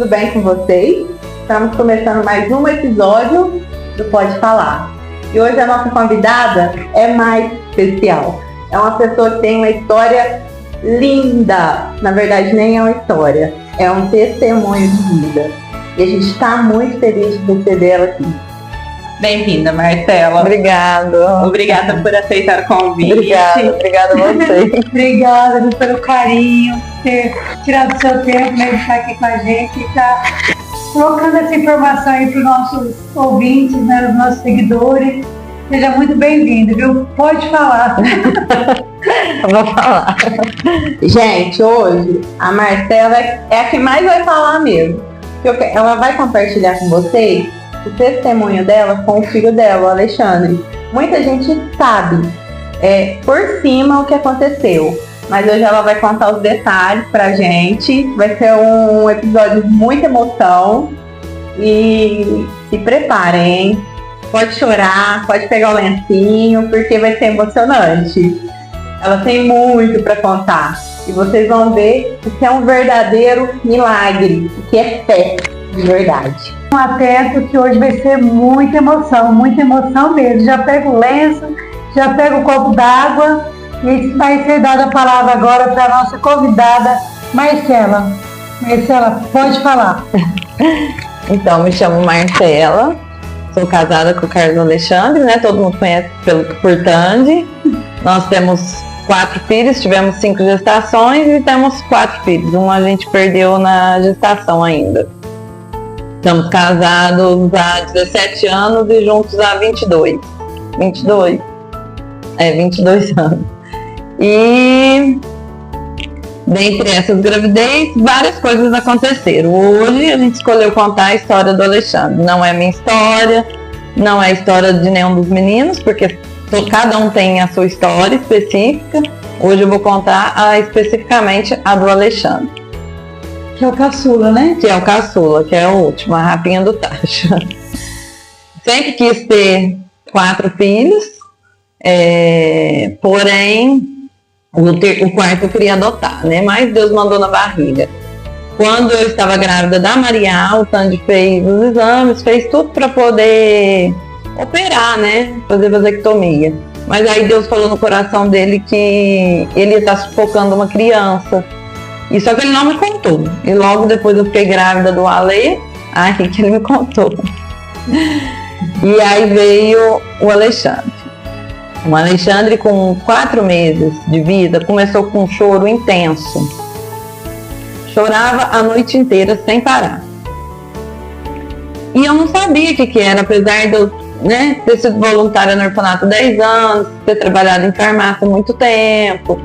tudo bem com vocês? Estamos começando mais um episódio do Pode Falar. E hoje a nossa convidada é mais especial. É uma pessoa que tem uma história linda. Na verdade, nem é uma história, é um testemunho de vida. E a gente está muito feliz de receber ela aqui. Bem-vinda, Marcela. Obrigada por aceitar o convite. Obrigada a você. Obrigada pelo carinho, ter tirado seu tempo, né, de estar aqui com a gente e estar colocando essa informação aí para os nossos ouvintes, né, os nossos seguidores. Seja muito bem-vindo, viu? Pode falar. Vou falar. Gente, hoje a Marcela é a que mais vai falar mesmo. Ela vai compartilhar com vocês o testemunho dela com o filho dela, o Alexandre. Muita gente sabe por cima o que aconteceu, mas hoje ela vai contar os detalhes pra gente. Vai ser um episódio de muita emoção e se preparem, hein? Pode chorar, pode pegar o lencinho, porque vai ser emocionante. Ela tem muito para contar e vocês vão ver o que é um verdadeiro milagre, o que é fé de verdade. Atento que hoje vai ser muita emoção mesmo. Já pega o lenço, já pega o copo d'água e vai ser dada a palavra agora para a nossa convidada, Marcela. Marcela, pode falar. Então, me chamo Marcela, sou casada com o Carlos Alexandre, né? Todo mundo conhece por Tandy. Nós temos 4 filhos, tivemos 5 gestações e temos 4 filhos. Um a gente perdeu na gestação ainda. Estamos casados há 17 anos e juntos há 22 anos. E dentre essas gravidez, várias coisas aconteceram. Hoje a gente escolheu contar a história do Alexandre. Não é minha história, não é a história de nenhum dos meninos, porque cada um tem a sua história específica. Hoje eu vou contar especificamente a do Alexandre. Que é o caçula, né? Que é o caçula, que é o último, a rapinha do tacho. Sempre quis ter 4 filhos, porém o quarto eu queria adotar, né? Mas Deus mandou na barriga. Quando eu estava grávida da Maria, o Tandy fez os exames, fez tudo para poder operar, né? Fazer vasectomia. Mas aí Deus falou no coração dele que ele ia estar sufocando uma criança. E só que ele não me contou. E logo depois eu fiquei grávida do Ale, aí que ele me contou. E aí veio o Alexandre. O Alexandre, com 4 meses de vida, começou com um choro intenso. Chorava a noite inteira sem parar. E eu não sabia o que era, apesar de eu ter sido voluntária no orfanato há 10 anos, ter trabalhado em farmácia há muito tempo,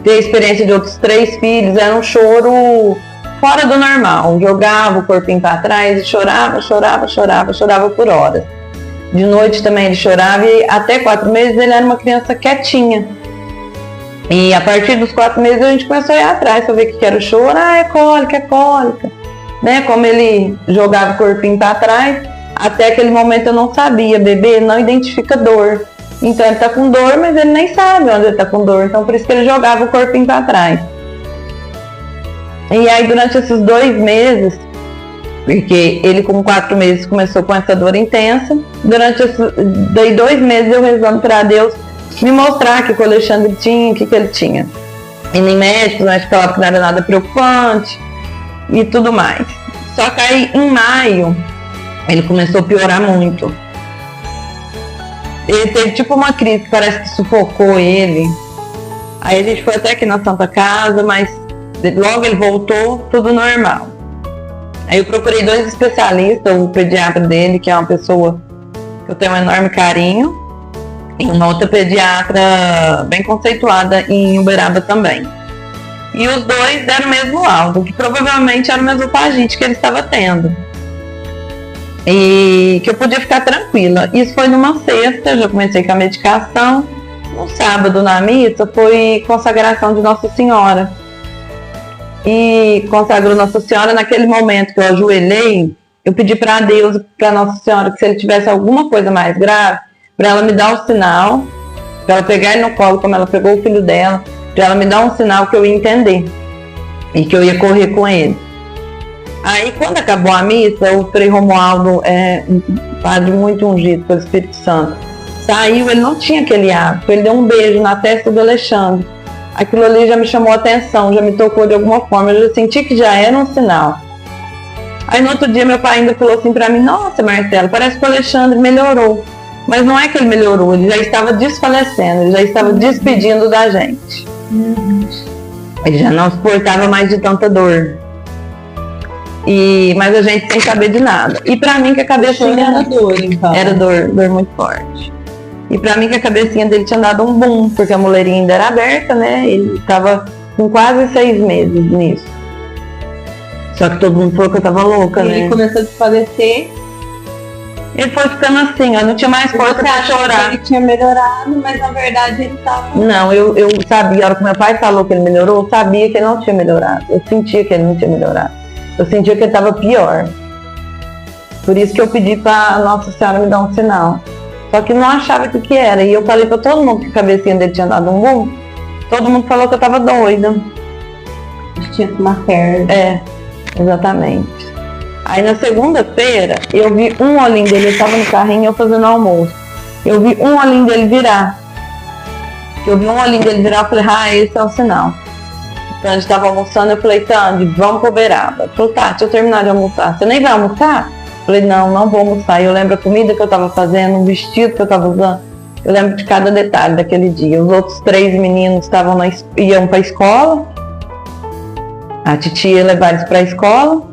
ter a experiência de outros 3 filhos. Era um choro fora do normal. Jogava o corpinho para trás e chorava por horas. De noite também ele chorava e até 4 meses ele era uma criança quietinha. E a partir dos 4 meses a gente começou a ir atrás para ver o que era o choro. É cólica. Né? Como ele jogava o corpinho para trás, até aquele momento eu não sabia. Bebê não identifica dor. Então ele tá com dor, mas ele nem sabe onde ele tá com dor. Então por isso que ele jogava o corpinho para trás. E aí durante esses 2 meses, porque ele com 4 meses começou com essa dor intensa, durante daí 2 meses eu rezando para Deus me mostrar o que o Alexandre tinha, o que ele tinha. Indo em médico, o médico falava que não era nada preocupante e tudo mais. Só que aí em maio ele começou a piorar muito. Ele teve tipo uma crise que parece que sufocou ele. Aí a gente foi até aqui na Santa Casa, mas logo ele voltou, tudo normal. Aí eu procurei 2 especialistas, o pediatra dele, que é uma pessoa que eu tenho um enorme carinho, e uma outra pediatra bem conceituada em Uberaba também. E os 2 deram o mesmo laudo, que provavelmente era uma esofagite que ele estava tendo. E que eu podia ficar tranquila. Isso foi numa sexta, eu já comecei com a medicação. No sábado, na missa, foi consagração de Nossa Senhora. E consagrou Nossa Senhora. Naquele momento que eu ajoelhei, eu pedi para Deus, para Nossa Senhora, que se ele tivesse alguma coisa mais grave, para ela me dar o sinal, para ela pegar ele no colo, como ela pegou o filho dela, para ela me dar um sinal que eu ia entender e que eu ia correr com ele. Aí, quando acabou a missa, o Frei Romualdo é um padre muito ungido pelo Espírito Santo. Saiu, ele não tinha aquele hábito, ele deu um beijo na testa do Alexandre. Aquilo ali já me chamou a atenção, já me tocou de alguma forma, eu já senti que já era um sinal. Aí no outro dia meu pai ainda falou assim pra mim: nossa, Marcelo, parece que o Alexandre melhorou. Mas não é que ele melhorou, ele já estava desfalecendo, ele já estava despedindo da gente. Ele já não suportava mais de tanta dor. Mas a gente sem saber de nada. E pra mim que a cabecinha Era dor, então. era dor muito forte. E pra mim que a cabecinha dele tinha dado um boom, porque a moleirinha ainda era aberta, né? Ele tava com quase 6 meses nisso. Só que todo mundo falou que eu tava louca, Ele né? começou a desfalecer. Ele foi ficando assim, ó, não tinha mais força Você pra achou que chorar. ele tinha melhorado, mas na verdade ele tava... Não, eu sabia, a hora que meu pai falou que ele melhorou, eu sabia que ele não tinha melhorado. Eu sentia que ele não tinha melhorado. Eu sentia que ele estava pior. Por isso que eu pedi pra Nossa Senhora me dar um sinal. Só que não achava o que era. E eu falei pra todo mundo que a cabecinha dele tinha dado um boom. Todo mundo falou que eu tava doida. Tinha uma perna. É, exatamente. Aí na segunda-feira, eu vi um olhinho dele, ele tava no carrinho, eu fazendo almoço. Eu vi um olhinho dele virar. Eu vi um olhinho dele virar, eu falei: ah, esse é o sinal. Então a gente tava almoçando, eu falei: Tandy, vamos pro Uberaba. Ele falou: tá, deixa eu terminar de almoçar. Você nem vai almoçar? Eu falei: não vou almoçar. E eu lembro a comida que eu tava fazendo, o vestido que eu tava usando. Eu lembro de cada detalhe daquele dia. Os outros 3 meninos iam pra escola. A titia ia levar eles pra escola.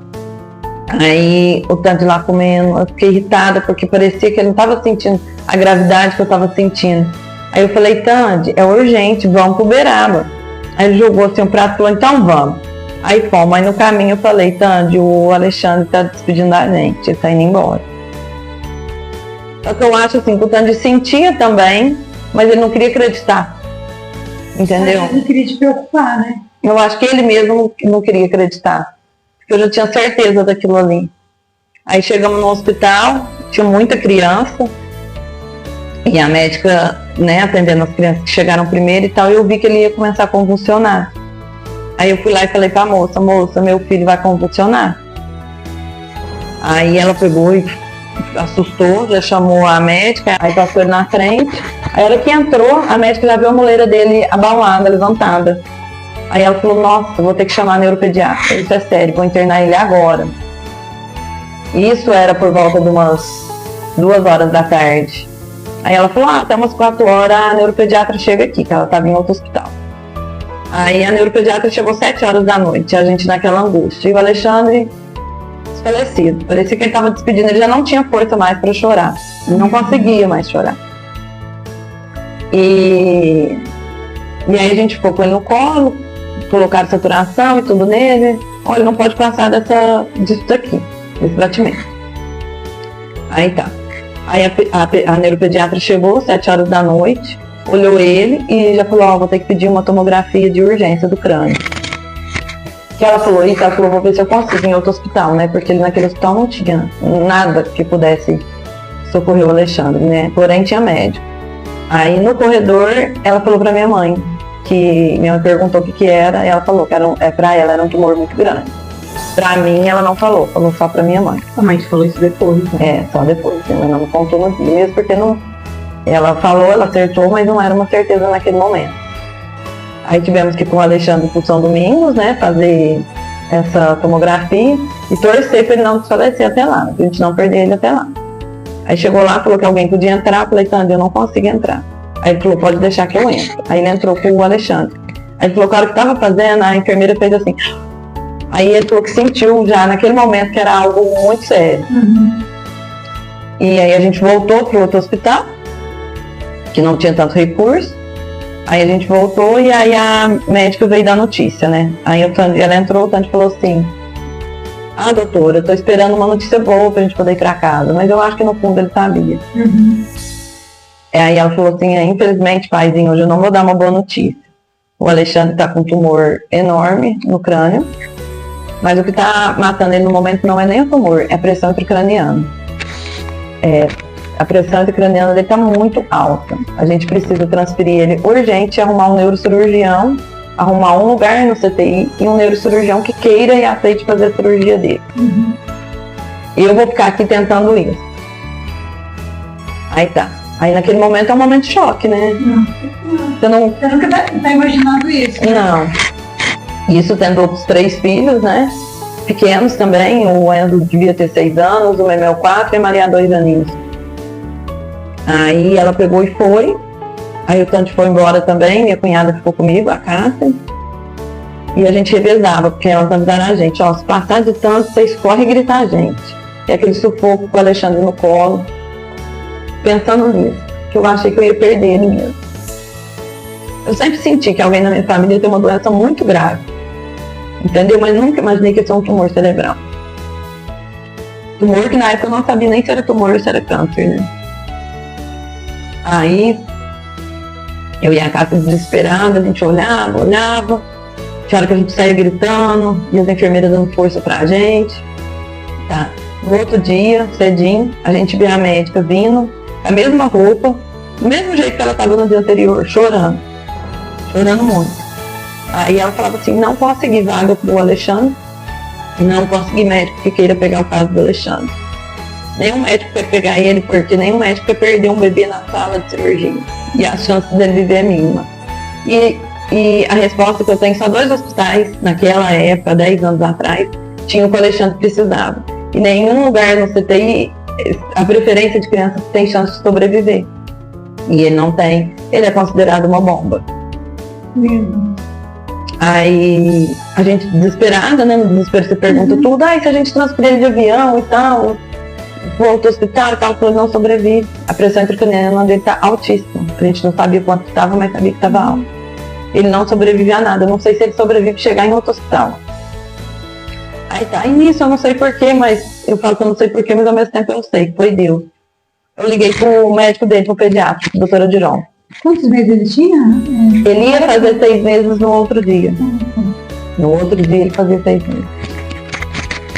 Aí o Tandy lá comendo, eu fiquei irritada porque parecia que ele não estava sentindo a gravidade que eu estava sentindo. Aí eu falei: Tandy, é urgente, vamos pro Uberaba. Aí ele jogou assim um prato e falou: então vamos. Aí fomos, aí no caminho eu falei: Tandy, o Alexandre tá despedindo da gente, ele tá indo embora. Só que eu acho assim que o Tandy sentia também, mas ele não queria acreditar. Entendeu? Ele não queria te preocupar, né? Eu acho que ele mesmo não queria acreditar. Eu já tinha certeza daquilo ali. Aí chegamos no hospital, tinha muita criança, e a médica, né, atendendo as crianças que chegaram primeiro e tal, eu vi que ele ia começar a convulsionar. Aí eu fui lá e falei pra moça: meu filho vai convulsionar. Aí ela pegou e assustou, já chamou a médica, aí passou ele na frente. Aí a hora que entrou, a médica já viu a moleira dele abalada, levantada. Aí ela falou: nossa, vou ter que chamar a neuropediatra, isso é sério, vou internar ele agora. Isso era por volta de umas 2 horas da tarde. Aí ela falou: até umas 4 horas a neuropediatra chega aqui, que ela estava em outro hospital. Aí a neuropediatra chegou 7 horas da noite, a gente naquela angústia. E o Alexandre desfalecido, parecia que ele estava despedindo, ele já não tinha força mais para chorar, ele não conseguia mais chorar. E aí a gente ficou com ele no colo, colocaram saturação e tudo nele. Olha, não pode passar disso daqui, desse batimento. Aí tá. Aí a neuropediatra chegou 7 horas da noite, olhou ele e já falou: vou ter que pedir uma tomografia de urgência do crânio. Que ela falou: vou ver se eu consigo em outro hospital, né? Porque naquele hospital não tinha nada que pudesse socorrer o Alexandre, né? Porém tinha médico. Aí no corredor ela falou pra minha mãe, que minha mãe perguntou o que era, e ela falou que pra ela era um tumor muito grande. Pra mim ela não falou só pra minha mãe. A mãe falou isso depois, né? É, só depois, minha mãe não contou no dia, mesmo porque não. Ela falou, ela acertou, mas não era uma certeza naquele momento. Aí tivemos que ir com o Alexandre pro São Domingos, né, fazer essa tomografia e torcer pra ele não desfalecer até lá, pra gente não perder ele até lá. Aí chegou lá, falou que alguém podia entrar, eu falei: Tandy, eu não consigo entrar. Aí ele falou: pode deixar que eu entro. Aí ele entrou com o Alexandre. Aí ele falou que a hora que estava fazendo, a enfermeira fez assim. Aí ele falou que sentiu já naquele momento que era algo muito sério. E aí a gente voltou para o outro hospital, que não tinha tanto recurso. Aí a gente voltou e aí a médica veio dar notícia, né? Aí ela entrou, o Tandy falou assim: ah, doutora, eu tô esperando uma notícia boa pra gente poder ir pra casa. Mas eu acho que no fundo ele sabia. Aí ela falou assim: infelizmente, paizinho, hoje eu não vou dar uma boa notícia. O Alexandre tá com um tumor enorme no crânio, mas o que tá matando ele no momento não é nem o tumor, é a pressão intracraniana. A pressão intracraniana dele tá muito alta. A gente precisa transferir ele urgente, arrumar um neurocirurgião arrumar um lugar no CTI e um neurocirurgião que queira e aceite fazer a cirurgia dele. E eu vou ficar aqui tentando isso. Aí tá. Aí naquele momento é um momento de choque, né? Você nunca tá imaginando isso? Não. Isso tendo outros 3 filhos, né? Pequenos também. O Enzo devia ter 6 anos, o Memel 4 e a Maria 2 aninhos. Aí ela pegou e foi. Aí o Tante foi embora também, minha cunhada ficou comigo, a Cássia. E a gente revezava, porque elas avisaram a gente, ó, se passar de tanto, vocês correm e gritar a gente. E aquele sufoco com o Alexandre no colo. Pensando nisso, que eu achei que eu ia perder ele mesmo. Eu sempre senti que alguém na minha família tem uma doença muito grave. Entendeu? Mas nunca imaginei que ia ser um tumor cerebral. Tumor que na época eu não sabia nem se era tumor ou se era câncer, né? Aí, eu e a Cássia desesperada, a gente olhava. Tinha hora que a gente saía gritando, e as enfermeiras dando força pra gente. Tá. No outro dia, cedinho, a gente vê a médica vindo, a mesma roupa, do mesmo jeito que ela estava no dia anterior, chorando muito. Aí ela falava assim, não consegui vaga pro Alexandre, não consegui médico que queira pegar o caso do Alexandre. Nenhum médico quer pegar ele, porque nenhum médico quer perder um bebê na sala de cirurgia. E a chance dele viver é mínima. E a resposta que eu tenho, só 2 hospitais, naquela época, 10 anos atrás, tinham o que o Alexandre precisava. E nenhum lugar no CTI, a preferência de crianças tem chance de sobreviver. E ele não tem, ele é considerado uma bomba. Aí a gente desesperada, né? No desespero você pergunta tudo, se a gente transferir de avião e tal, for ao hospital e tal, ele não sobrevive. A pressão intracraniana dele tá altíssima. A gente não sabia quanto estava, mas sabia que estava alto. Ele não sobrevive a nada. Eu não sei se ele sobrevive a chegar em outro hospital. Aí tá, e nisso eu não sei porquê, mas eu falo que eu não sei porquê, mas ao mesmo tempo eu sei, foi Deus. Eu liguei pro médico dele, pro pediatra, doutora Diron. Quantos meses ele tinha? Ele ia fazer 6 meses no outro dia. No outro dia ele fazia 6 meses.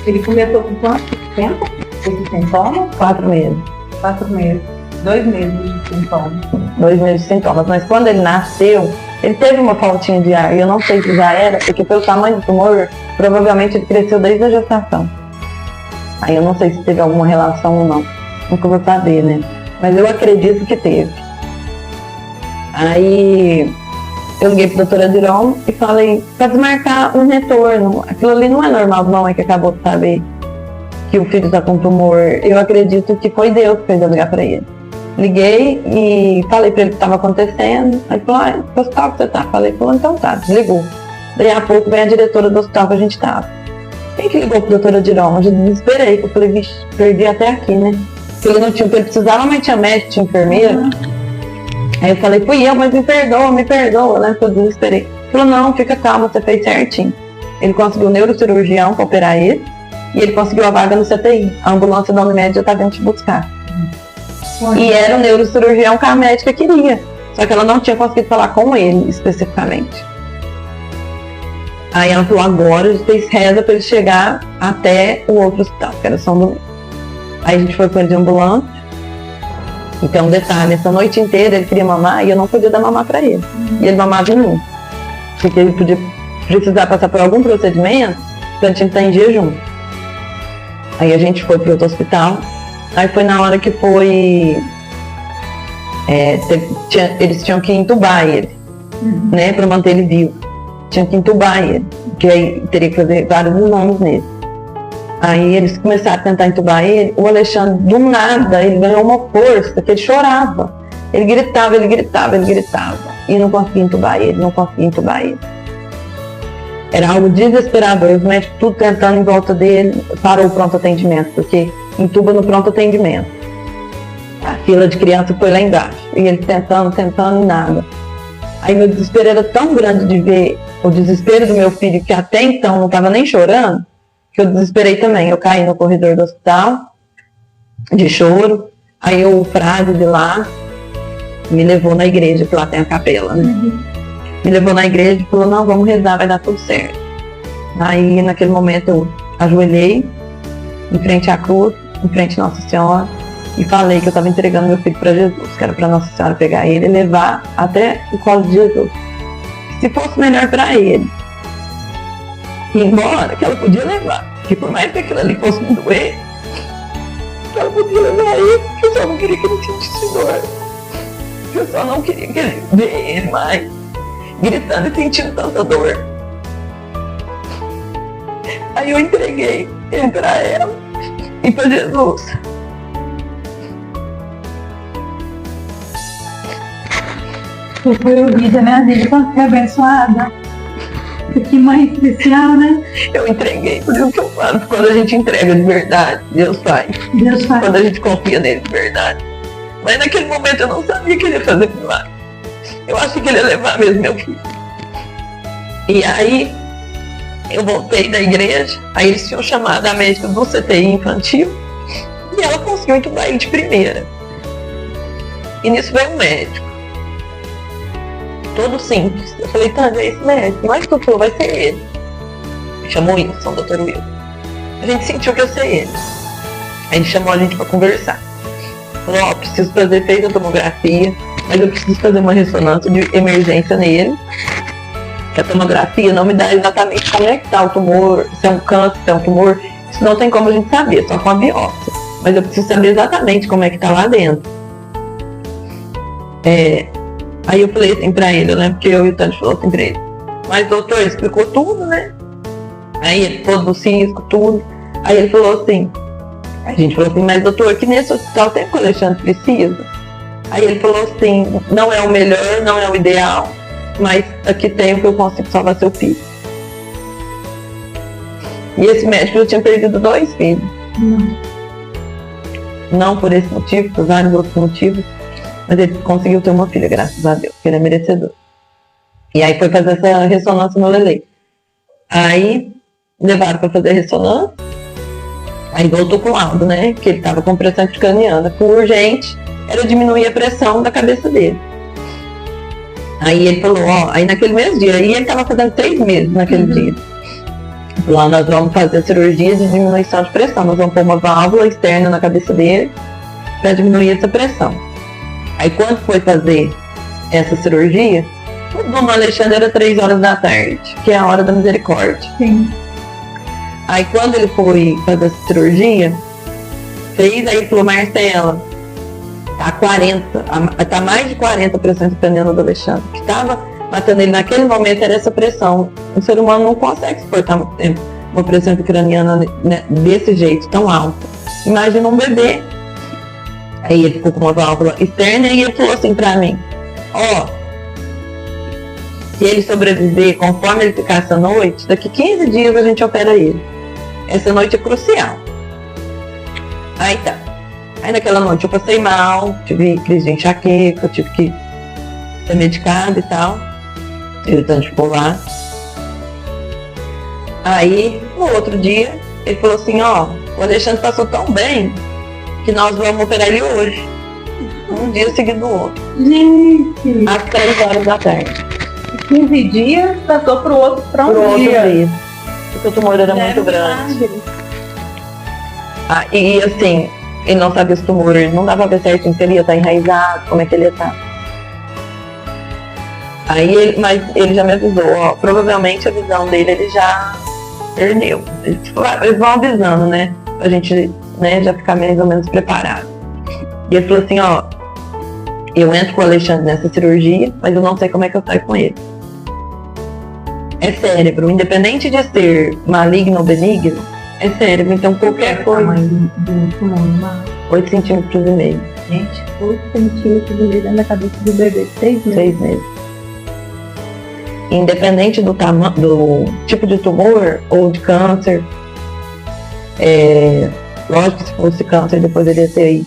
Ele começou com quanto tempo? Esse sintoma? 4 meses. 4 meses. 2 meses de sintomas. 2 meses de sintomas. Mas quando ele nasceu, ele teve uma faltinha de ar. E eu não sei se já era, porque pelo tamanho do tumor, provavelmente ele cresceu desde a gestação. Aí eu não sei se teve alguma relação ou não. Nunca vou saber, né? Mas eu acredito que teve. Aí eu liguei pra doutora Diron e falei, pra desmarcar um retorno. Aquilo ali não é normal, não é que acabou de saber que o filho tá com tumor. Eu acredito que foi Deus que fez eu ligar pra ele. Liguei e falei pra ele o que estava acontecendo. Aí ele falou, que hospital que você tá? Falei, então tá, desligou. Daí a pouco vem a diretora do hospital que a gente tava. Quem que ligou pra doutora Diron? Eu desesperei, eu falei, vixe, perdi até aqui, né? Porque ele não tinha o que ele precisava, mas tinha médico, tinha enfermeira. Aí eu falei, fui eu, mas me perdoa, né? Porque eu desesperei. Ele falou, não, fica calma, você fez certinho. Ele conseguiu o neurocirurgião pra operar ele e ele conseguiu a vaga no CTI. A ambulância da Unimed já tá vindo te buscar. E era o neurocirurgião que a médica queria. Só que ela não tinha conseguido falar com ele especificamente. Aí ela falou, agora a gente fez reza pra ele chegar até o outro hospital, que era São Domingos. Aí a gente foi com ele de ambulância. Então, detalhe, essa noite inteira ele queria mamar e eu não podia dar mamar pra ele. E ele mamava em mim. Porque ele podia precisar passar por algum procedimento pra gente estar em jejum. Aí a gente foi pro outro hospital. Aí foi na hora que foi... eles tinham que entubar ele, né? Pra manter ele vivo. Tinham que entubar ele. Porque aí teria que fazer vários exames nele. Aí eles começaram a tentar entubar ele. O Alexandre, do nada, ele ganhou uma força que ele chorava. Ele gritava. E não conseguia entubar ele, Era algo desesperador. Os médicos tudo tentando em volta dele. Parou o pronto atendimento, porque entuba no pronto atendimento. A fila de criança foi lá embaixo. E ele tentando e nada. Aí meu desespero era tão grande de ver o desespero do meu filho, que até então não estava nem chorando, que eu desesperei também. Eu caí no corredor do hospital, de choro. Aí o frade de lá me levou na igreja, que lá tem a capela, né? Me levou na igreja e falou, não, vamos rezar, vai dar tudo certo. Aí naquele momento eu ajoelhei em frente à cruz, em frente à Nossa Senhora, e falei que eu estava entregando meu filho para Jesus, que era para Nossa Senhora pegar ele e levar até o colo de Jesus. se fosse melhor para ele ir embora, que ela podia levar. Que por mais que aquilo ali fosse me doer, que ela podia levar ele, que eu só não queria que ele sentisse dor. Que eu só não queria que ele vê ele mais gritando e sentindo tanta dor. Aí eu entreguei ele pra ela e pra Jesus. Você foi ouvida, né, Adília? Quanto que é abençoada. Que mãe especial, né? Eu entreguei, por isso que eu falo, quando a gente entrega de verdade, Deus faz. Deus faz. Quando a gente confia nele de verdade. Mas naquele momento eu não sabia que ele ia fazer milagre. Eu achei que ele ia levar mesmo meu filho. E aí, eu voltei da igreja, aí eles tinham chamado a médica do CTI infantil e ela conseguiu entubar ele de primeira. E nisso veio um médico. Todo simples. Eu falei, Tânia, é esse médico, mas doutor, vai ser ele. Chamou Wilson, doutor Wilson. A gente sentiu que ia ser ele. Aí ele chamou a gente pra conversar. Falou, ó, preciso fazer, fez a tomografia, mas eu preciso fazer uma ressonância de emergência nele. Que a tomografia não me dá exatamente como é que tá o tumor, se é um câncer, se é um tumor. Isso não tem como a gente saber, só com a biópsia. Mas eu preciso saber exatamente como é que tá lá dentro. Aí eu falei assim pra ele, né? Porque eu e o Tânia falou assim pra ele. Mas doutor, ele explicou tudo, né? Aí ele falou do cisco, tudo. Aí ele falou assim, a gente falou assim, mas doutor, aqui nesse hospital tem o que o Alexandre precisa? Aí ele falou assim, não é o melhor, não é o ideal, mas aqui tem o que eu consigo salvar seu filho. E esse médico já tinha perdido 2 filhos. Não por esse motivo, por vários outros motivos, mas ele conseguiu ter uma filha, graças a Deus, que ele é merecedor. E aí foi fazer essa ressonância no Lelê. Aí levaram para fazer a ressonância, aí voltou com o laudo, né, que ele estava com pressão intracraniana. O urgente era diminuir a pressão da cabeça dele. Aí ele falou, ó, aí naquele mesmo dia, aí ele estava fazendo 3 meses naquele dia. Lá nós vamos fazer a cirurgia de diminuição de pressão, nós vamos pôr uma válvula externa na cabeça dele para diminuir essa pressão. Aí quando foi fazer essa cirurgia, o Dom Alexandre era 3 horas da tarde, que é a hora da misericórdia. Sim. Aí quando ele foi fazer essa cirurgia, fez, aí falou, Marcela, tá mais de 40 pressões intracraniana do Alexandre. O que estava matando ele naquele momento era essa pressão. O ser humano não consegue suportar muito tempo uma pressão intracraniana, né, desse jeito, tão alta. Imagina um bebê. Aí ele ficou com uma válvula externa e ele falou assim pra mim, ó, se ele sobreviver conforme ele ficar essa noite, daqui 15 dias a gente opera ele. Essa noite é crucial. Aí tá. Aí naquela noite eu passei mal, tive crise de enxaqueca, tive que ser medicada e tal. Ele tanto ficou lá. Aí, no outro dia, ele falou assim, ó, o Alexandre passou tão bem que nós vamos operar ele hoje. Um dia seguido do outro. Gente! Às 3 horas da tarde. 15 dias, passou pro outro pra Pro um outro dia. dia. Porque o tumor era muito grande. E assim, ele não sabia se o tumor, não dava pra ver certinho se ele ia estar enraizado, como é que ele ia estar. Aí mas ele já me avisou, ó, provavelmente a visão dele ele já perdeu. Eles vão avisando, né? Pra gente, né, já ficar mais ou menos preparado. E ele falou assim, ó, eu entro com o Alexandre nessa cirurgia, mas eu não sei como é que eu saio com ele. É cérebro, independente de ser maligno ou benigno, é cérebro, então qualquer coisa. Do tumor, 8 centímetros e meio. gente, 8 centímetros de meio dentro da cabeça do bebê, 6 meses. 6 meses. Independente do tipo de tumor ou de câncer, lógico que se fosse câncer depois ele ia ter aí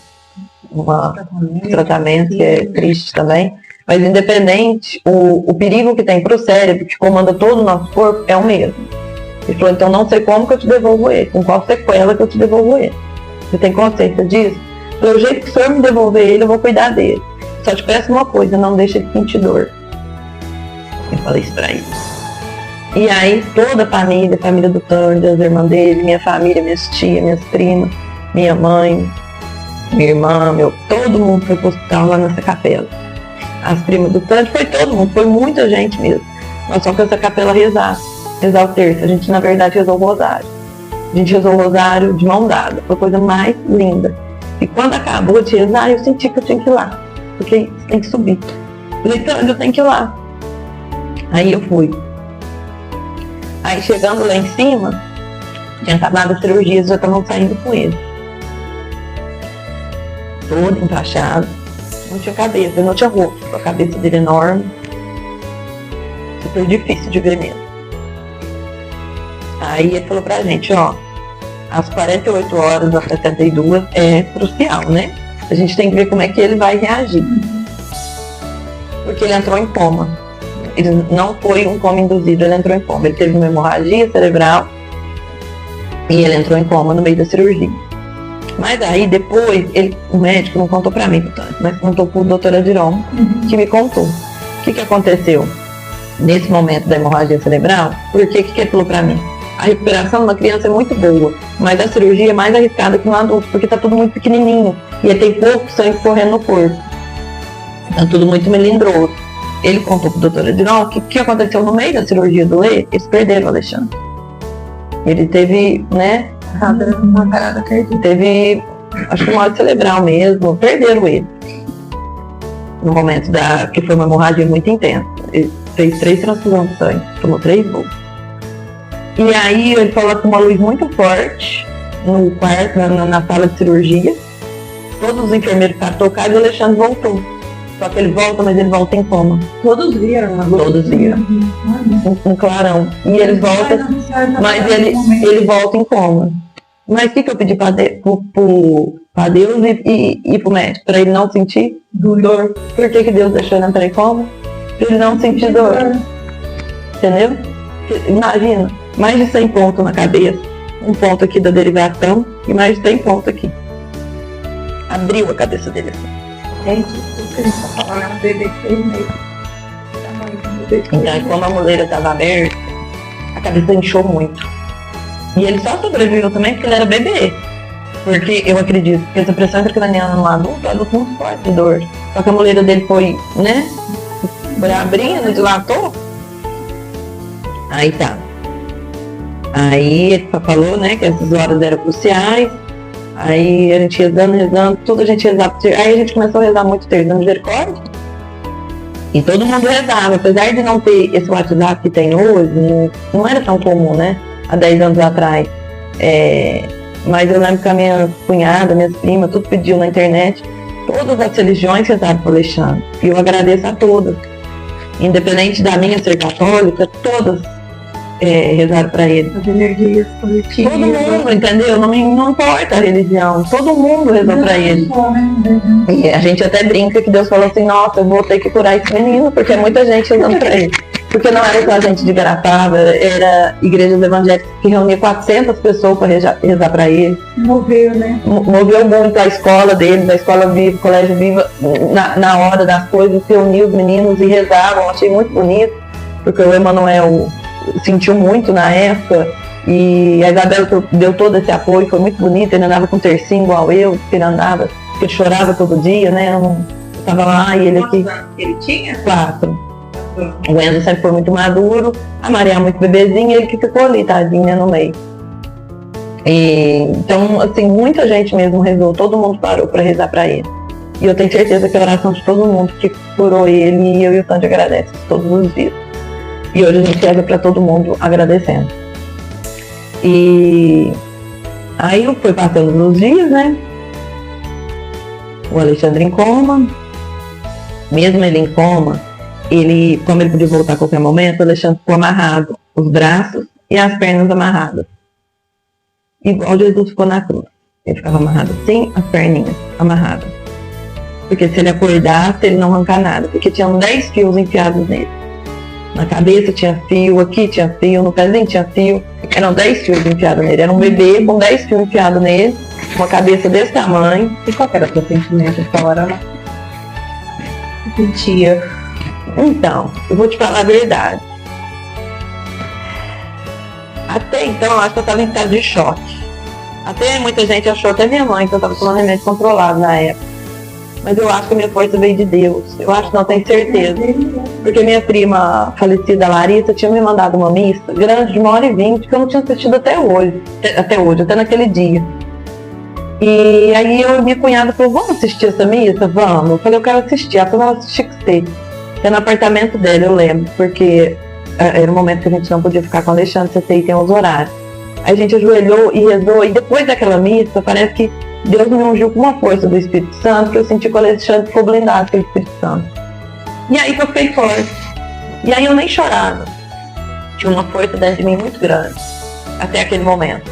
um tratamento que é triste também, mas independente, o perigo que tem para o cérebro, que comanda todo o nosso corpo, é o mesmo. Ele falou, então não sei como que eu te devolvo ele, com qual sequela que eu te devolvo ele. Você tem consciência disso? Pelo jeito que o senhor me devolver ele, eu vou cuidar dele. Só te peço uma coisa, não deixe ele sentir dor. Eu falei isso pra ele. E aí toda a família do Tânia, as irmãs dele, minha família, minhas tias, minhas primas, minha mãe, minha irmã, todo mundo foi pro hospital lá nessa capela. As primas do Tânia, foi todo mundo, foi muita gente mesmo. nós fomos pra essa capela rezar o terço. A gente, na verdade, rezou o rosário. A gente rezou o rosário de mão dada. Foi a coisa mais linda. E quando acabou de rezar, eu senti que eu tinha que ir lá. Porque você tem que subir. Falei, então, eu tenho que ir lá. Aí eu fui. Aí chegando lá em cima, tinha acabado a cirurgia, já estavam saindo com ele. Todo encaixado. Não tinha cabeça, não tinha rosto. A cabeça dele enorme. Super difícil de ver mesmo. Aí ele falou pra gente, ó, às 48 horas, às 72 é crucial, né? A gente tem que ver como é que ele vai reagir. Porque ele entrou em coma. Ele não foi um coma induzido, ele entrou em coma. Ele teve uma hemorragia cerebral e ele entrou em coma no meio da cirurgia. Mas aí depois, o médico não contou pra mim, portanto, mas contou pro doutor Adiron, que me contou. O que aconteceu nesse momento da hemorragia cerebral? Por que ele falou pra mim? A recuperação de uma criança é muito boa, mas a cirurgia é mais arriscada que um adulto, porque tá tudo muito pequenininho e tem pouco sangue correndo no corpo. Tá tudo muito melindroso. Ele contou pro doutor Adiron o que aconteceu no meio da cirurgia do Lê, eles perderam o Alexandre. Ele teve, né, uma parada cardíaca. Teve, acho que uma morte cerebral mesmo, perderam ele. No momento que foi uma hemorragia muito intensa. Ele fez 3 transfusões de sangue, tomou 3 bolsas. E aí ele falou com uma luz muito forte no quarto, na sala de cirurgia. Todos os enfermeiros ficaram tocados e o Alexandre voltou. Só que ele volta, mas ele volta em coma. Todos viram. Todos viram. Um clarão. E ele volta, mas ele volta em coma. Mas o que eu pedi pra Deus e pro médico? Pra ele não sentir dor. Por que Deus deixou ele entrar em coma? Pra ele não sentir dor. Entendeu? Imagina, mais de 100 pontos na cabeça. Um ponto aqui da derivação e mais de 100 pontos aqui. Abriu a cabeça dele assim. Gente, tudo que a gente tá falando é um bebê de 6 meses. Então, como a moleira estava aberta, a cabeça inchou muito. E ele só sobreviveu também porque ele era bebê. Porque eu acredito que essa pressão intracraniana no adulto, o adulto não suporta de dor. Só que a moleira dele foi, né? Foi abrindo, dilatou. Aí tá. Aí ele falou, né, que essas horas eram cruciais. Aí a gente rezando, tudo a gente rezava. Aí a gente começou a rezar muito terço da misericórdia. E todo mundo rezava, apesar de não ter esse WhatsApp que tem hoje, não era tão comum, né? Há 10 anos atrás. Mas eu lembro que a minha cunhada, minhas primas, tudo pediu na internet. Todas as religiões rezaram para o Alexandre. E eu agradeço a todas. Independente da minha ser católica, todas rezaram para ele. As energias positivas. Todo mundo, entendeu? Não importa a religião, todo mundo rezou para ele. E a gente até brinca que Deus falou assim, nossa, eu vou ter que curar esse menino, porque é muita gente rezando para ele. Porque não era só gente de Garataba, era igrejas evangélicas que reunia 400 pessoas para rezar para ele. Moveu, né? Moveu muito a escola deles, a escola Viva, o colégio Viva, na hora das coisas, se uniu os meninos e rezavam, achei muito bonito, porque o Emanuel sentiu muito na época, e a Isabela deu todo esse apoio, foi muito bonito, ele andava com tercinho igual eu, que ele andava, que ele chorava todo dia, né? Eu tava lá e ele aqui. Quantos anos que ele tinha? 4. O Enzo sempre foi muito maduro, a Maria muito bebezinha, ele que ficou ali, tadinha, no meio. Então, assim, muita gente mesmo rezou, todo mundo parou para rezar para ele. E eu tenho certeza que a oração de todo mundo que curou ele, e eu e o Sandy agradece todos os dias. E hoje a gente reza para todo mundo agradecendo. E aí foi passando os dias, né? O Alexandre em coma, mesmo ele em coma, como ele podia voltar a qualquer momento, o Alexandre ficou amarrado, os braços e as pernas amarradas. Igual Jesus ficou na cruz. Ele ficava amarrado assim, as perninhas amarradas. Porque se ele acordasse, ele não arrancar nada. Porque tinham 10 fios enfiados nele. Na cabeça tinha fio, aqui tinha fio, no pezinho tinha fio. Eram 10 fios enfiados nele. Era um bebê com 10 fios enfiados nele, uma cabeça desse tamanho. E qual que era o teu sentimento nessa hora? Ela sentia. Então, eu vou te falar a verdade. Até então, eu acho que eu estava em estado de choque. Até muita gente achou, até minha mãe, que eu estava tomando remédio controlado na época. Mas eu acho que a minha força veio de Deus. Eu acho, não tenho certeza. Porque minha prima falecida, Larissa, tinha me mandado uma missa grande de 1h20 que eu não tinha assistido até hoje, até naquele dia. E aí eu e minha cunhada falou, vamos assistir essa missa? Vamos. Eu falei, eu quero assistir. Ela falou, assistir com você. É no apartamento dela, eu lembro, porque era um momento que a gente não podia ficar com o Alexandre, você tem uns horários. Aí a gente ajoelhou e rezou, e depois daquela missa, parece que Deus me ungiu com uma força do Espírito Santo, que eu senti que o Alexandre ficou blindado pelo Espírito Santo. E aí que eu fiquei forte. E aí eu nem chorava. Tinha uma força dentro de mim muito grande, até aquele momento.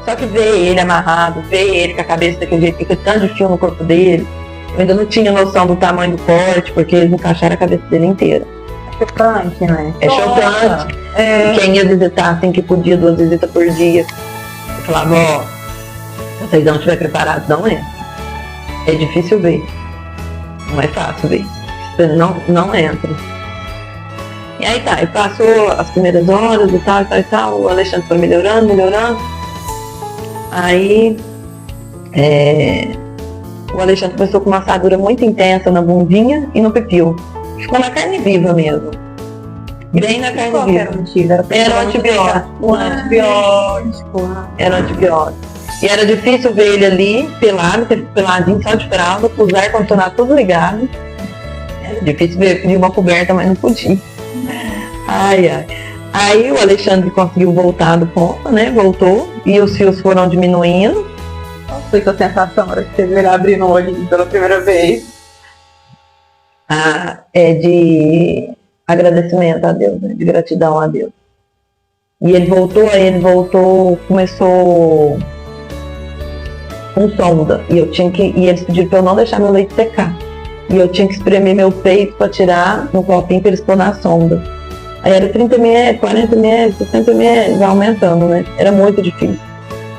Só que ver ele amarrado, ver ele com a cabeça daquele jeito, que tanto de fio no corpo dele, eu ainda não tinha noção do tamanho do corte, porque eles encaixaram a cabeça dele inteira. É chocante, né? É chocante. Quem ia visitar assim que podia, 2 visitas por dia, eu falava, ó, se vocês não estiverem preparados, não entra. É difícil ver. Não é fácil ver. Você não entra. E aí tá, e passou as primeiras horas e tal, o Alexandre foi melhorando. Aí o Alexandre começou com uma assadura muito intensa na bundinha e no pepil. Ficou na carne viva mesmo. Bem na carne viva. Era um antibiótico. Era um antibiótico. E era difícil ver ele ali, pelado, peladinho, só de fralda, com os ar-condicionado tudo ligado. Era difícil ver, pedir uma coberta, mas não podia. Ai. Aí o Alexandre conseguiu voltar do ponto, né? Voltou. E os fios foram diminuindo. Qual foi a sua sensação na hora que você viu ele abrindo o olho pela primeira vez? É de agradecimento a Deus, né? De gratidão a Deus. E ele voltou, começou com sonda. E eles pediram para eu não deixar meu leite secar. E eu tinha que espremer meu peito para tirar no copinho para eles pôr na sonda. Aí era 30 ml, 40 ml, 60 ml, já aumentando, né? Era muito difícil.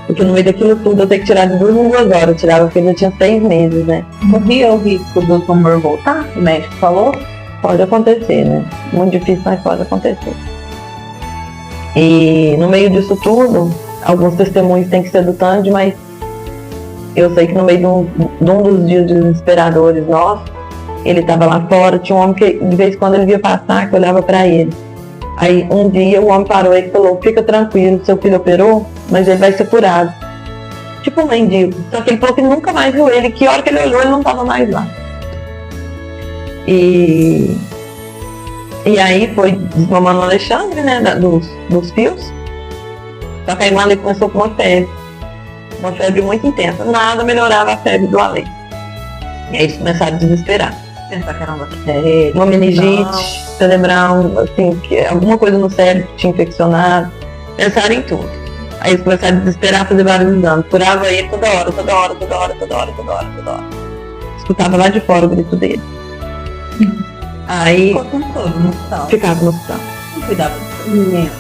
Porque no meio daquilo tudo eu tenho que tirar de 2 em 2 horas. Eu tirava porque ele já tinha 6 meses, né? Corria o risco do tumor voltar? O médico falou? Pode acontecer, né? Muito difícil, mas pode acontecer. E no meio disso tudo, alguns testemunhos têm que ser do Tandy, mas eu sei que no meio de um dos dias desesperadores nossos, ele estava lá fora, tinha um homem que de vez em quando ele via passar, que eu olhava para ele. Aí um dia o homem parou e falou, fica tranquilo, seu filho operou, mas ele vai ser curado. Tipo um mendigo. Só que ele falou que nunca mais viu ele, que a hora que ele olhou ele não estava mais lá. E aí foi desmamando o Alexandre, né, dos fios. Só que a irmã dele começou com uma febre muito intensa. Nada melhorava a febre do Ale. E aí eles começaram a desesperar. Pensar que era uma bactéria, uma meningite, cerebral, assim, que alguma coisa no cérebro que tinha infeccionado. Pensaram em tudo. Aí eles começaram a desesperar, fazer vários exames. Curava ele toda hora. Escutava lá de fora o grito dele. Aí ficou com todo no hospital. Ficava no hospital. Não cuidava do menino.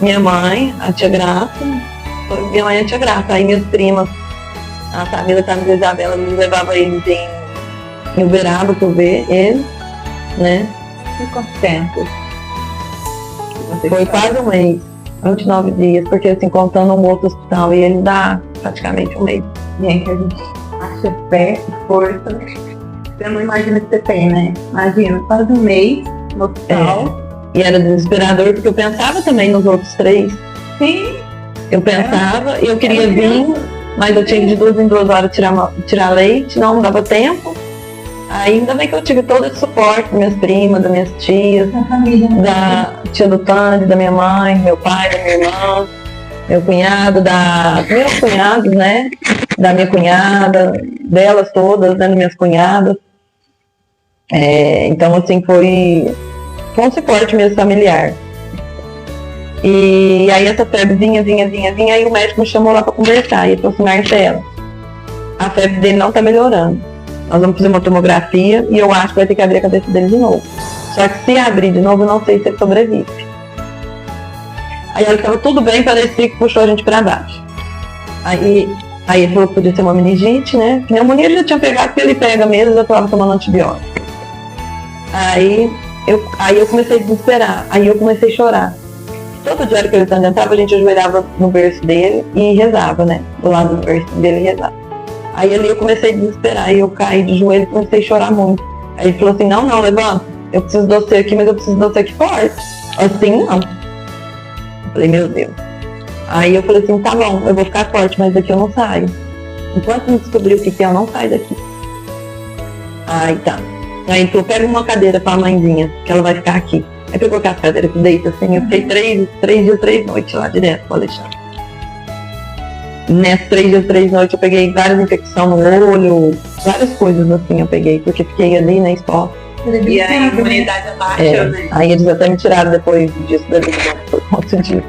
Minha mãe, a tia Graça, aí minhas primas, a Camila e a Isabela, me levava eles em Uberaba pra eu ver ele, né? E quanto tempo? Foi quase um mês, 29 dias, porque assim, contando um outro hospital, e ele dá praticamente um mês. Gente, a gente acha fé e força. Você não imagina que você tem, né? Imagina, quase um mês no hospital. E era desesperador, porque eu pensava também nos outros 3. Sim. Eu pensava, e eu queria vir, mas eu tinha que de 2 em 2 horas tirar leite, não dava tempo. Ainda bem que eu tive todo esse suporte das minhas primas, das minhas tias, da tia do Tandy, da minha mãe, meu pai, da minha irmã, meu cunhado, meus cunhados, né? Da minha cunhada, delas todas, né? Das minhas cunhadas. Então, assim, foi um suporte mesmo familiar. E aí essa febre vinha, aí o médico me chamou lá para conversar, e ele falou assim, Marcela, a febre dele não tá melhorando. Nós vamos fazer uma tomografia e eu acho que vai ter que abrir a cabeça dele de novo. Só que se abrir de novo, eu não sei se ele sobrevive. Aí ele falou, tudo bem, parecia que puxou a gente para baixo. Aí ele falou que podia ser uma meningite, né? Pneumonia ele já tinha pegado, porque ele pega mesmo, eu estava tomando antibiótico. Aí eu comecei a desesperar, aí eu comecei a chorar. Todo dia que ele entrava, a gente ajoelhava no berço dele e rezava, né? Do lado do berço dele e rezava. Aí ali eu comecei a desesperar, e eu caí de joelho e comecei a chorar muito. Aí ele falou assim, não, levanta, eu preciso de você aqui, mas eu preciso de você aqui forte. Assim não. Eu falei, meu Deus. Aí eu falei assim, tá bom, eu vou ficar forte, mas daqui eu não saio. Enquanto não descobrir o que é, eu não saio daqui. Aí tá. Aí ele falou, pega uma cadeira pra mãezinha, que ela vai ficar aqui. Aí pegou aquela cadeira que deita assim, eu fiquei 3 dias, 3 noites lá direto com o Alexandre. Nessas 3 dias, 3 noites eu peguei várias infecções no olho, várias coisas assim eu peguei, porque fiquei ali na exposta. E a imunidade abaixa, né? Aí eles até me tiraram depois disso dali, por conta disso.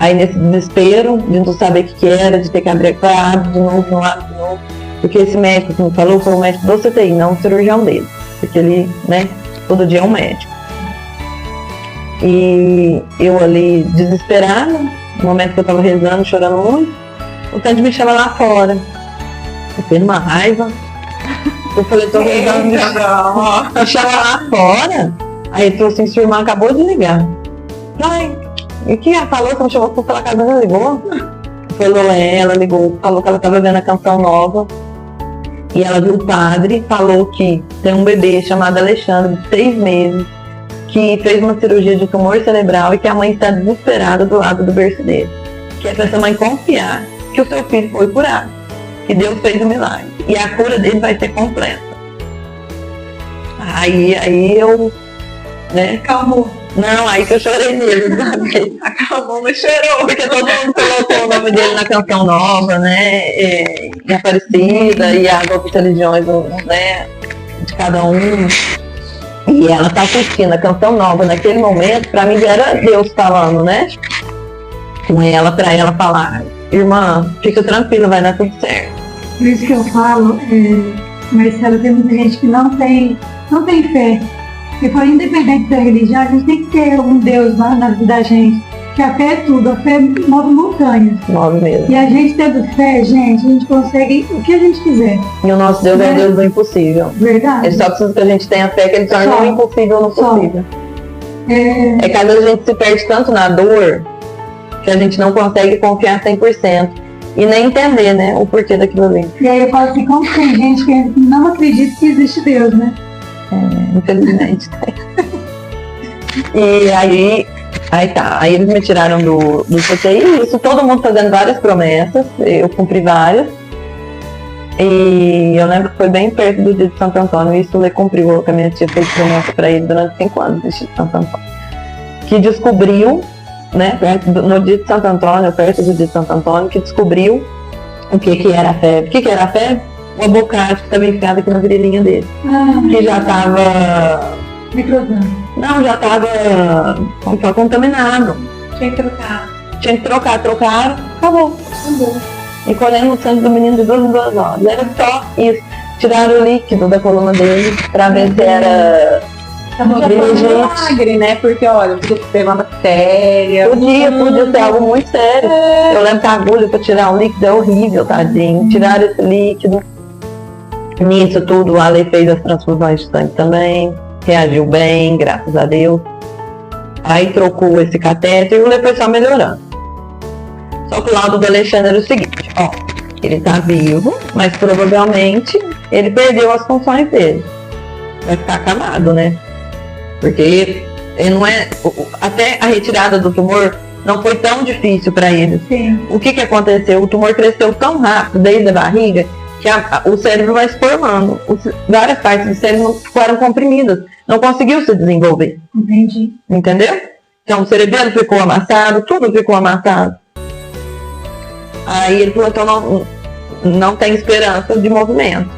Aí nesse desespero, de não saber o que era, de ter que abrir abre de novo, de novo. Porque esse médico que me falou foi o médico do CTI, não o cirurgião dele. Porque ele, né, todo dia é um médico. E eu ali, desesperada, no momento que eu tava rezando, chorando muito, o tanto me chama lá fora. Eu fiquei numa raiva. Eu falei, tô rezando, me chama lá fora. Aí ele falou assim, sua irmã acabou de ligar. Ai, e que ela falou que me chamou pela casa, ela ligou? Ela ligou, falou que ela estava vendo a canção nova. E ela viu o padre, falou que tem um bebê chamado Alexandre, de 6 meses, que fez uma cirurgia de tumor cerebral e que a mãe está desesperada do lado do berço dele. Que é para essa mãe confiar que o seu filho foi curado. Que Deus fez o milagre. E a cura dele vai ser completa. Aí eu, né? Acalmou. Não, aí que eu chorei nele, sabe? Acalmou, mas chorou. Porque todo mundo colocou o nome dele na canção nova, né? E Aparecida, e as outras religiões, né? De cada um. E ela tá assistindo a canção nova naquele momento, pra mim era Deus falando, né? Com ela, pra ela falar, irmã, fica tranquila, vai dar tudo certo. Por isso que eu falo, Marcelo, tem muita gente que não tem fé. Porque fala, independente da religião, a gente tem que ter um Deus na vida da gente. Que a fé é tudo, a fé move montanhas. Move mesmo. E a gente tendo fé, gente, a gente consegue o que a gente quiser. E o nosso Deus é o Deus do impossível. Verdade? Ele só precisa que a gente tenha fé, que ele torna Só. o impossível no Só. possível. É que às vezes a gente se perde tanto na dor, que a gente não consegue confiar 100%. E nem entender, né, o porquê daquilo ali. E aí eu falo assim, como tem gente que não acredita que existe Deus, né? Infelizmente. E aí tá. Aí eles me tiraram do CTI, isso todo mundo fazendo várias promessas, eu cumpri várias. E eu lembro que foi bem perto do dia de Santo Antônio, isso ele cumpriu, que a minha tia fez promessa para ele durante 5 anos, do dia de Santo Antônio. Que descobriu, né, no dia de Santo Antônio, perto do dia de Santo Antônio, que descobriu o que era a febre. O que era a febre? O abocate que estava enfiado aqui na virilhinha dele. Que já estava... Microsando. Não, já estava contaminado. Tinha que trocar. Tinha que trocar, trocaram, acabou. E colhendo o sangue do menino de 2 em 2 horas. Era só isso. Tiraram o líquido da coluna dele pra ver se era... Já foi um milagre, né? Porque, olha, podia ter uma bactéria. Podia ser algo muito sério. Eu lembro que a agulha para tirar um líquido é horrível, tadinho. Tiraram esse líquido. Nisso tudo, o Ale fez as transfusões de sangue também. Reagiu bem, graças a Deus. Aí trocou esse catéter e o Ale foi só melhorando. Só que o lado do Alexandre era o seguinte, ó. Ele tá vivo, mas provavelmente ele perdeu as funções dele. Vai ficar acamado, né? Porque ele não é... Até a retirada do tumor não foi tão difícil para ele. Sim. O que aconteceu? O tumor cresceu tão rápido desde a barriga que o cérebro vai se formando. Várias partes do cérebro ficaram comprimidas. Não conseguiu se desenvolver. Entendi. Entendeu? Então o cerebelo ficou amassado, tudo ficou amassado. Aí ele falou, então não tem esperança de movimento.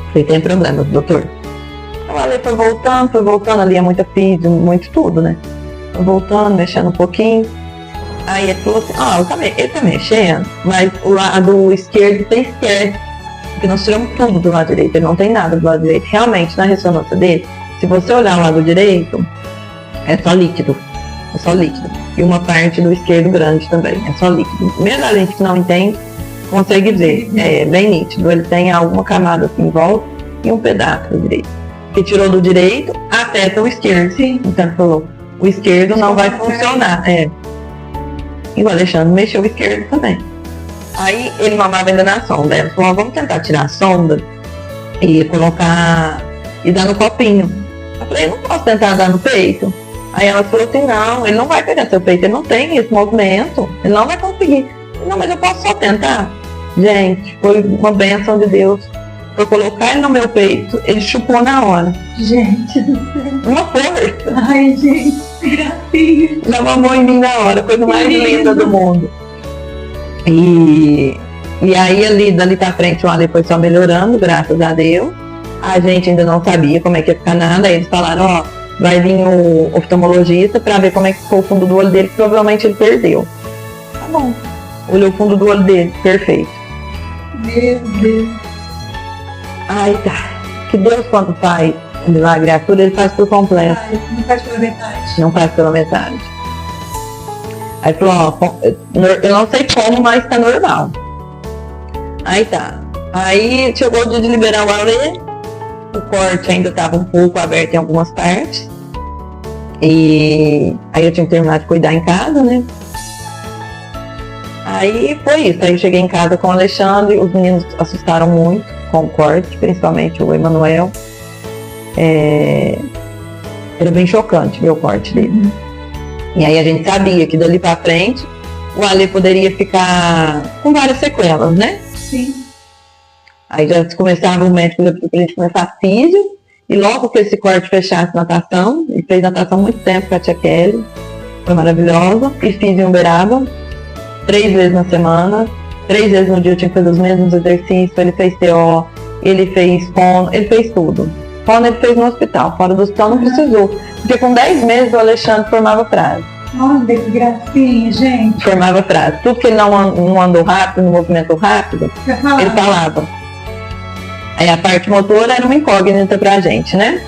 Falei, tem problema, doutor. Então ali foi voltando, ali é muita física, muito tudo, né? Foi voltando, mexendo um pouquinho. Aí ele falou assim, ele tá mexendo, mas o lado esquerdo tem esquerdo. Porque nós tiramos tudo do lado direito, ele não tem nada do lado direito. Realmente, na ressonância dele, se você olhar o lado direito, é só líquido. É só líquido. E uma parte do esquerdo grande também, é só líquido. Mesmo a gente que não entende, consegue ver. É bem nítido. Ele tem alguma camada assim em volta e um pedaço do direito. Que tirou do direito, afeta o esquerdo. Sim. Então ele falou, o esquerdo não vai funcionar. E o Alexandre mexeu o esquerdo também. Aí ele mamava ainda na sonda. Ela falou, vamos tentar tirar a sonda e colocar e dar no copinho. Eu falei, eu não posso tentar dar no peito. Aí ela falou assim, não, ele não vai pegar seu peito, ele não tem esse movimento, ele não vai conseguir. Não, mas eu posso só tentar. Gente, foi uma bênção de Deus. Foi colocar ele no meu peito, ele chupou na hora. Gente do céu. Uma força. Ai, gente, que gracinha. Já mamou em mim na hora, coisa mais linda do mundo. E aí dali pra frente o Ale foi só melhorando, graças a Deus. A gente ainda não sabia como é que ia ficar nada. Aí eles falaram, ó, vai vir o oftalmologista pra ver como é que ficou o fundo do olho dele, que provavelmente ele perdeu. Tá bom. Olhou o fundo do olho dele, perfeito. Meu Deus. Ai, tá. Que Deus, quando faz um milagre a tudo, ele faz por completo. Ai, não faz pela metade. Não faz pela metade. Aí falou, ó, eu não sei como, mas tá normal. Aí tá. Aí chegou o dia de liberar o Ale, o corte ainda estava um pouco aberto em algumas partes. E aí eu tinha que terminar de cuidar em casa, né? Aí foi isso. Aí eu cheguei em casa com o Alexandre, os meninos assustaram muito com o corte, principalmente o Emanuel. Era bem chocante ver o corte dele. E aí a gente sabia que dali pra frente o Ale poderia ficar com várias sequelas, né? Sim. Aí já começava o médico pra gente começar físio, e logo que esse corte fechasse natação, ele fez natação muito tempo com a tia Kelly, foi maravilhosa, e físio em Uberaba, 3 vezes na semana, 3 vezes no dia eu tinha que fazer os mesmos exercícios, ele fez TO, ele fez fono, ele fez tudo. Fono ele fez no hospital, fora do hospital não precisou, porque com 10 meses o Alexandre formava frase. Olha que gracinha, gente. Formava frase. Tudo que ele não andou rápido, no movimento rápido, ele falava. Aí a parte motora era uma incógnita pra gente, né?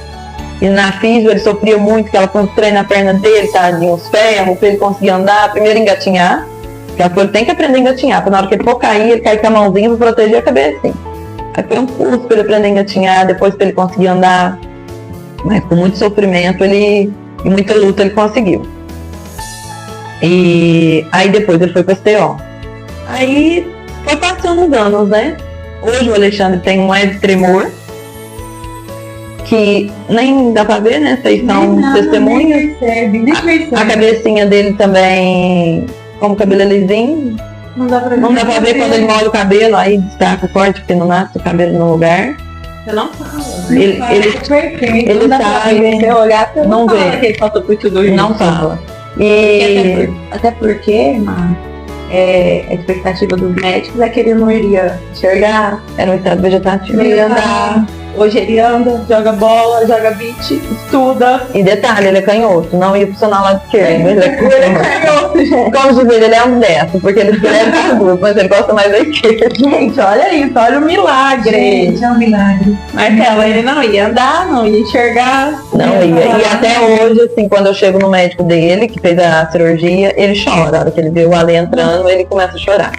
E na físio ele sofria muito, que ela foi treinar a perna dele, tadinho, os ferros, pra ele conseguir andar, primeiro engatinhar. Porque ela falou, ele tem que aprender a engatinhar, pra na hora que ele for cair, ele cair com a mãozinha pra proteger a cabeça. Aí foi um curso pra ele aprender a engatinhar, depois pra ele conseguir andar. Mas com muito sofrimento e muita luta ele conseguiu. E aí depois ele foi pro STO. Aí foi passando os anos, né? Hoje o Alexandre tem um leve tremor, que nem dá pra ver, né? Vocês são testemunhas. Nem percebe. A cabecinha dele também, como o cabelo é lisinho, Não dá pra ver quando ele molha o cabelo, aí destaca o corte, porque não nasce o cabelo no lugar. Você não fala. Ele Perfeito. ele sabe, Se olhar, você não não fala vê. que ele passou por tudo isso. não fala. E E até porque, irmã, a expectativa dos médicos é que ele não iria enxergar, era um estado vegetativo. não ia andar. Hoje ele anda, joga bola, joga beach, estuda. E detalhe, ele é canhoto, não ia funcionar lá de esquerda. Ele é Ele é canhoto, gente. Como dizer, ele é um destro, porque ele escreve tudo, mas ele gosta mais da esquerda. Gente, olha isso, olha o milagre. Gente, é um milagre. Marcela, ele não ia andar, não ia enxergar. Não ia. E até hoje, assim, quando eu chego no médico dele, que fez a cirurgia, ele chora. A hora que ele vê o Ale entrando, ele começa a chorar.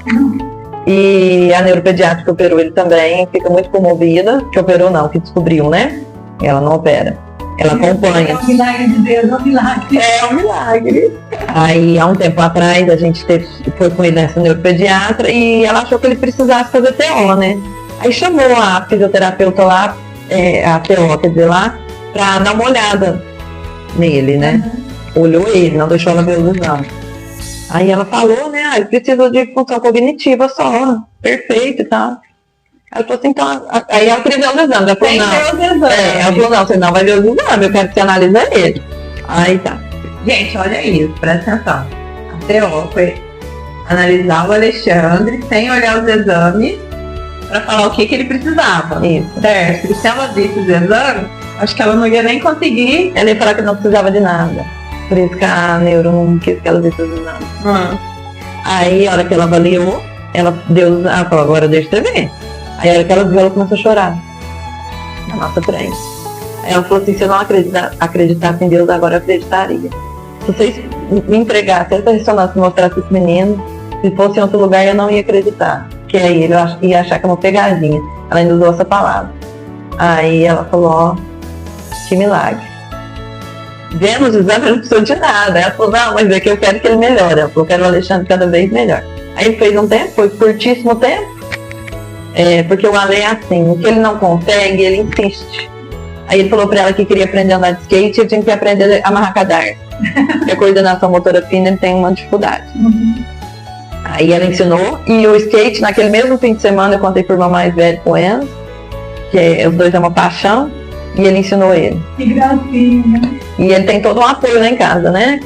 E a neuropediatra que operou ele também fica muito comovida, que operou não, que descobriu, né? Ela não opera. Ela É acompanha. um milagre de Deus, é um milagre. É um milagre. Aí, há um tempo atrás, a gente foi com ele nessa neuropediatra e ela achou que ele precisasse fazer TO, né? Aí chamou a fisioterapeuta lá, a TO, quer dizer, lá, pra dar uma olhada nele, né? Olhou ele, não deixou ela ver os exames. Aí ela falou, né? Ele precisa de função cognitiva só, perfeito e tal. Ela falou assim, então, aí ela queria ver os exames. Ela falou, Tem que não. ver os exames. Ela falou, não, você não vai ver os exames, eu quero que você analise ele. Aí tá. Gente, olha isso, presta atenção. A TO foi analisar o Alexandre sem olhar os exames pra falar o que ele precisava. Isso. Certo? E se ela visse os exames, acho que ela não ia nem conseguir. Ela ia falar que não precisava de nada. Por isso que a neuro não quis que ela visse os exames. Aí, a hora que ela avaliou, ela falou, agora deixa você ver. Aí, a hora que ela viu, ela começou a chorar. Na nossa frente. Aí ela falou assim, se eu não acreditasse em Deus, agora eu acreditaria. Se vocês me entregassem essa ressonância e mostrassem esse menino, se fosse em outro lugar, eu não ia acreditar. Que aí ele ia achar que é uma pegadinha. Ela ainda usou essa palavra. Aí ela falou, ó, que milagre. Vendo os exames, não precisou de nada. Ela falou, não, mas é que eu quero que ele melhore. Ela falou, eu quero o Alexandre cada vez melhor. Aí ele fez um tempo, foi curtíssimo tempo, porque o Ale é assim, o que ele não consegue, ele insiste. Aí ele falou pra ela que queria aprender a andar de skate, ele tinha que aprender a amarrar cadarço. Porque a coordenação motora fina, ele tem uma dificuldade. Aí ela ensinou, e o skate, naquele mesmo fim de semana, eu contei pro irmão mais velho com o Enzo, que os dois é uma paixão, e ele ensinou ele. Que gracinha. E ele tem todo um apoio lá em casa, né?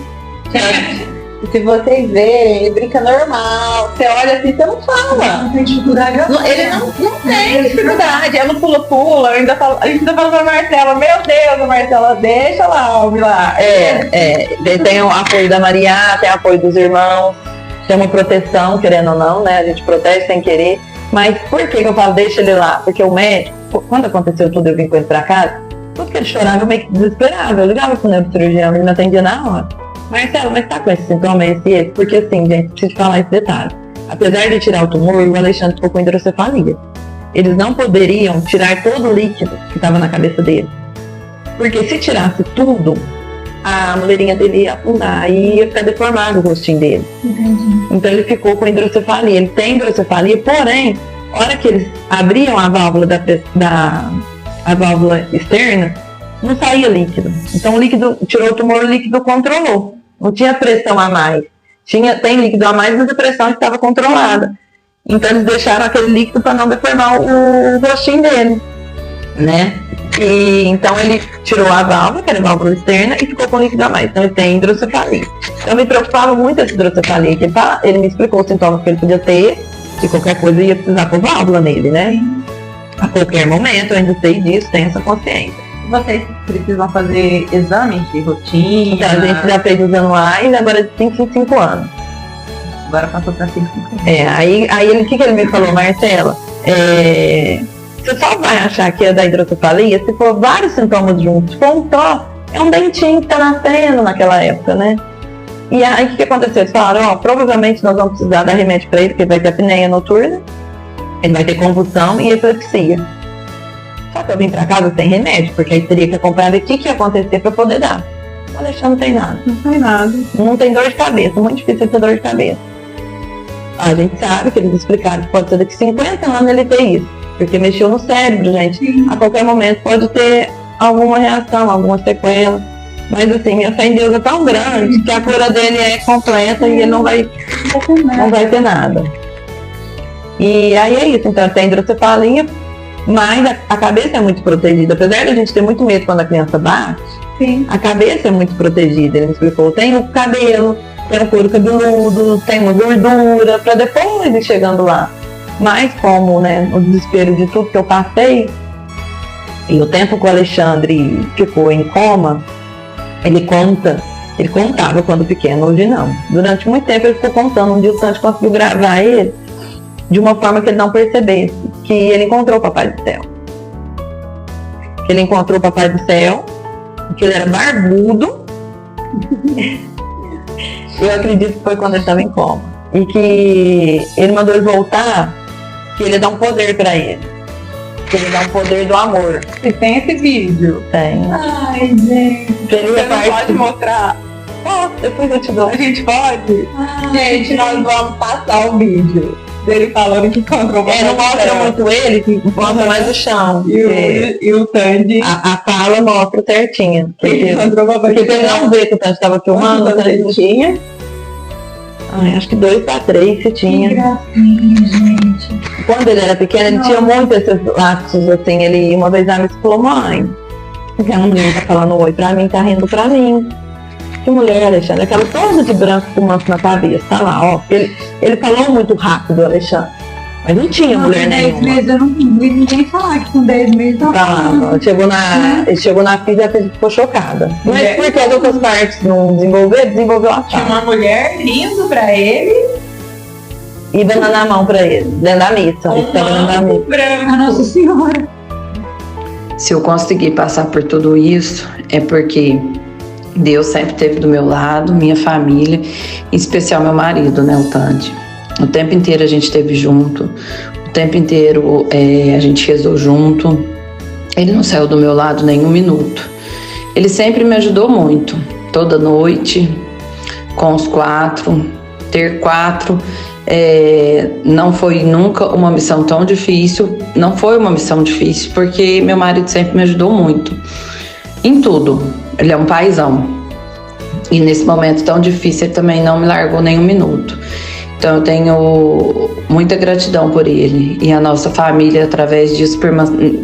Se vocês verem, ele brinca normal. Você olha assim, você não fala. Não tem dificuldade. Ele não tem dificuldade. É no pula-pula. A gente ainda fala pra Marcela, meu Deus, Marcela, deixa lá, homem lá. Ele tem o apoio da Maria, tem o apoio dos irmãos, tem uma proteção, querendo ou não, né? A gente protege sem querer. Mas por que eu falo, deixa ele lá? Porque o médico, quando aconteceu tudo, eu vim com ele pra casa, tudo que ele chorava, eu meio que desesperava. Eu ligava pro neurocirurgião, ele não atendia na hora. Marcelo, mas tá com esse sintoma, esse e esse? Porque assim, gente, preciso falar esse detalhe. Apesar de tirar o tumor, o Alexandre ficou com hidrocefalia. Eles não poderiam tirar todo o líquido que estava na cabeça dele. Porque se tirasse tudo, a mulherinha dele ia afundar e ia ficar deformado o rostinho dele. Entendi. Então ele ficou com hidrocefalia. Ele tem hidrocefalia, porém, a hora que eles abriam a válvula a válvula externa, não saía líquido. Então o líquido, tirou o tumor, o líquido controlou. Não tinha pressão a mais. Tem líquido a mais, mas a pressão estava controlada. Então eles deixaram aquele líquido para não deformar o rostinho dele, né? E então ele tirou a válvula, que era a válvula externa, e ficou com líquido a mais. Então ele tem hidrocefalia. Então me preocupava muito essa hidrocefalia, que ele me explicou os sintomas que ele podia ter, e qualquer coisa ia precisar pôr válvula nele, né? A qualquer momento, eu ainda sei disso, tenho essa consciência. Vocês precisam fazer exames de rotina? Então, a gente já fez os anuais, agora de 5 em 5 anos. Agora passou para 5 em 5 anos. Aí o que ele me falou, Marcela? Você só vai achar que é da hidrocefalia se for vários sintomas juntos. Se for um tó, é um dentinho que tá nascendo naquela época, né? E aí o que aconteceu? Eles falaram, provavelmente nós vamos precisar dar remédio para ele, porque ele vai ter apneia noturna, ele vai ter convulsão e epilepsia. Só que eu vim pra casa sem remédio, porque aí teria que acompanhar o que ia acontecer pra poder dar. O Alexandre não tem nada. Não tem nada. Não tem dor de cabeça, muito difícil ter dor de cabeça. A gente sabe que eles explicaram que pode ser daqui 50 anos ele ter isso, porque mexeu no cérebro, gente. Sim. A qualquer momento pode ter alguma reação, alguma sequela. Mas assim, minha fé em Deus é tão grande que a cura dele é completa e ele não vai ter nada. E aí é isso, então tem hidrocefalia, mas a cabeça é muito protegida. Apesar de a gente ter muito medo quando a criança bate, Sim. a cabeça é muito protegida. Ele me explicou, tem o cabelo, tem o couro cabeludo, tem uma gordura, para depois ir chegando lá. Mas como, né, o desespero de tudo que eu passei, e o tempo que o Alexandre ficou em coma, ele contava quando pequeno, hoje não. Durante muito tempo ele ficou contando, um dia o Santos conseguiu gravar ele de uma forma que ele não percebesse que ele encontrou o Papai do Céu. Que ele encontrou o Papai do Céu, que ele era barbudo. Eu acredito que foi quando ele estava em coma. E que ele mandou ele voltar, que ele ia dar um poder para ele. Que ele ia dar um poder do amor. Vocês têm esse vídeo? Tem. Ai, gente. Você não pode mostrar? Depois eu te dou. A gente pode? Gente, nós vamos passar o vídeo dele falando que encontrou o Papai Não do mostra Céu. muito ele, que mostra mais o chão. E o Tandy A fala mostra certinho. que encontrou o Papai Porque do pra ele Céu. não ver que o Tandy estava filmando, o Tandy tinha. acho que 2 para 3 se Que tinha. gracinha, gente. Quando ele era pequeno, ele tinha muito esses lapsos, assim, ele uma vez a me falou, mãe, a mulher tá falando oi pra mim, tá rindo pra mim. Que mulher, Alexandre, aquela toda de branco com manto na cabeça, tá lá, ó. Ele falou muito rápido, Alexandre, mas não tinha mulher Com 10 nenhuma. meses eu não vi ninguém falar que com 10 meses eu Falava. Ele chegou na filha e ficou chocada. Mas É. porque as outras partes não desenvolveu a Tinha fala. uma mulher rindo pra ele. E dando na mão pra ele, dentro da missa. Ele estava dentro da manto missa. branco. A Nossa Senhora. Se eu conseguir passar por tudo isso, é porque Deus sempre esteve do meu lado, minha família, em especial meu marido, né, o Tandy. O tempo inteiro a gente esteve junto, o tempo inteiro a gente rezou junto. Ele não saiu do meu lado nem um minuto. Ele sempre me ajudou muito, toda noite, com os 4. Ter 4 Não foi nunca uma missão tão difícil, não foi uma missão difícil, porque meu marido sempre me ajudou muito, em tudo. Ele é um paizão, e nesse momento tão difícil ele também não me largou nem um minuto. Então eu tenho muita gratidão por ele, e a nossa família, através disso,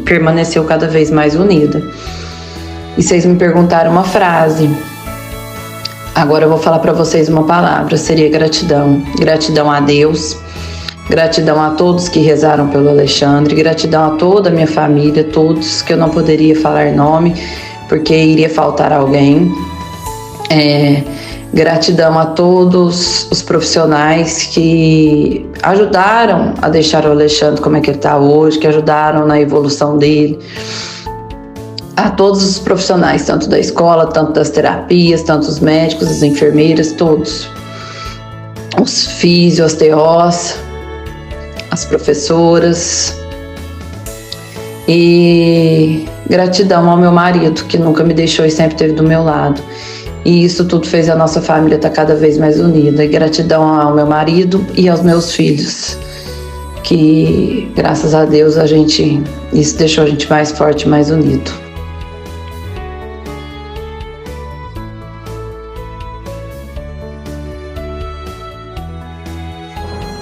permaneceu cada vez mais unida. E vocês me perguntaram uma frase. Agora eu vou falar para vocês uma palavra, seria gratidão. Gratidão a Deus, gratidão a todos que rezaram pelo Alexandre, gratidão a toda a minha família, todos que eu não poderia falar nome, porque iria faltar alguém. Gratidão a todos os profissionais que ajudaram a deixar o Alexandre como é que ele está hoje, que ajudaram na evolução dele. A todos os profissionais, tanto da escola, tanto das terapias, tanto os médicos, as enfermeiras, todos. Os físios, as TOs, as professoras. E gratidão ao meu marido, que nunca me deixou e sempre esteve do meu lado. E isso tudo fez a nossa família estar cada vez mais unida. E gratidão ao meu marido e aos meus filhos, que graças a Deus isso deixou a gente mais forte, mais unido.